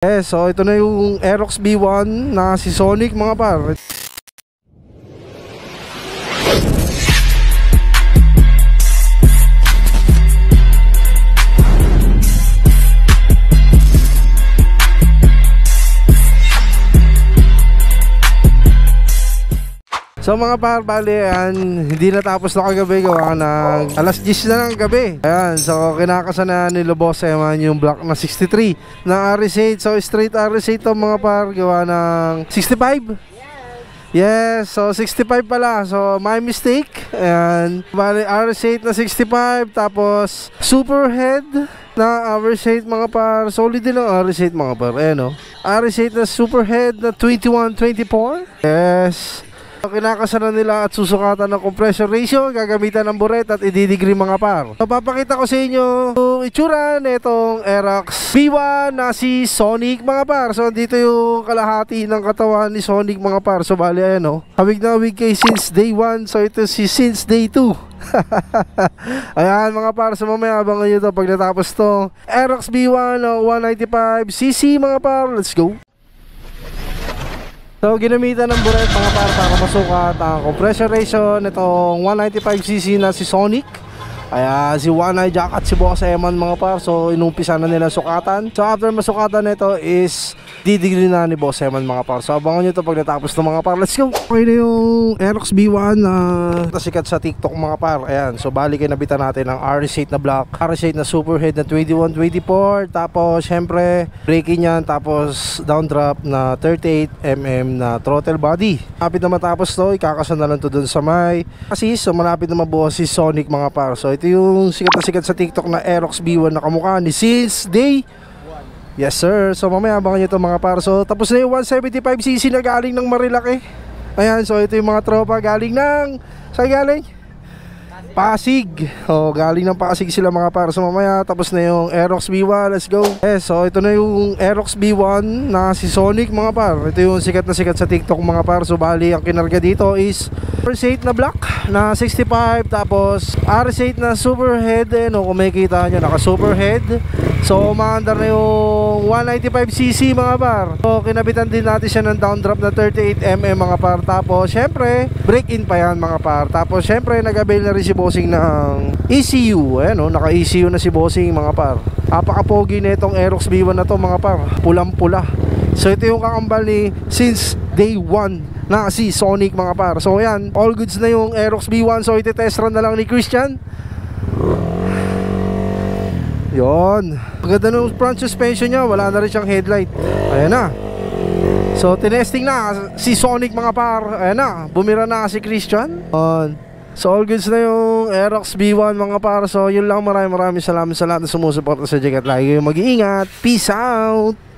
So ito na yung Aerox B1 na si Sonic mga par. So mga par, bali yan, hindi natapos na kagabi, gawa ng alas 10 na ng gabi. Ayan, so kinakasana nila Boss Eman yung block na 63 na RS8. So straight RS8 to mga par, gawa ng 65. Yes, so 65 pala. So my mistake. Ayan, bali RS8 na 65. Tapos superhead na RS8 mga par. Solid din ang RS8 mga par. Ayan o, RS8 na superhead na 21-24. Yes, kinakasana nila at susukatan ng compression ratio, gagamitan ng buret at i-degree mga par. So papakita ko sa inyo yung itsura nitong Aerox B1 na si Sonic mga par. So dito yung kalahati ng katawan ni Sonic mga par. So bali ayan o, hawig na hawig kay since day 1. So ito si since day 2. Ayan mga par, so mamaya abangan nyo ito pag natapos to Aerox B1 o 195cc mga par. Let's go. So ginamitan ng buret mga para masukat ang compression ratio nitong 195cc na si Sonic. Kaya si One Eye Jack at si Boss Eman mga par. So inumpisa na nila sukatan. So after masukatan nito is didegree na ni Boss Eman mga par. So abangan nyo ito pag natapos ng mga par. Let's go. Okay na yung Aerox B1 na sikat sa TikTok mga par. Ayan, so bali kinabitan natin ang RS8 na block, RS8 na superhead na 21-24. Tapos syempre braking yan. Tapos down drop na 38mm na throttle body. Malapit na matapos to, ikakasan na lang to dun sa may kasi so malapit na mabuo si Sonic mga par. So ito yung sikat na sikat sa TikTok na Aerox B1 na kamukha ni since day. Yes sir. So mamaya abangan nyo ito mga par. So tapos na yung 175cc na galing ng Marilaki. Ayan, so ito yung mga tropa galing ng saan galing? Pasig. Oh, galing ng Pasig sila mga par. So mamaya tapos na yung Aerox B1. Let's go. So ito na yung Aerox B1 na si Sonic mga par. Ito yung sikat na sikat sa TikTok mga par. So bali ang kinarga dito is RS8 na block na 65. Tapos RS8 na superhead. No, kung makikita nyo, naka superhead. So umaandar na yung 195cc mga par. So kinabitan din natin siya ng down drop na 38mm mga par. Tapos syempre break in pa yan mga par. Tapos syempre nag-avail na rin si Bossing ng ECU. Ayan o, naka ECU na si Bossing mga par. Apakapogi na itong Aerox B1 na to mga par. Pulang pula. So ito yung kakambal ni since day 1 na si Sonic mga par. So ayan, all goods na yung Aerox B1. So iti-test run na lang ni Christian. Yon, maganda ng front suspension nya. Wala na rin siyang headlight. Ayan na. So tinesting na si Sonic mga par. Ayan na, bumira na si Christian. So all goods na yung Aerox B1 mga par. So yun lang, maraming salamat sa lahat na sumusuporta sa Jagat. Lagi kayong mag-iingat. Peace out.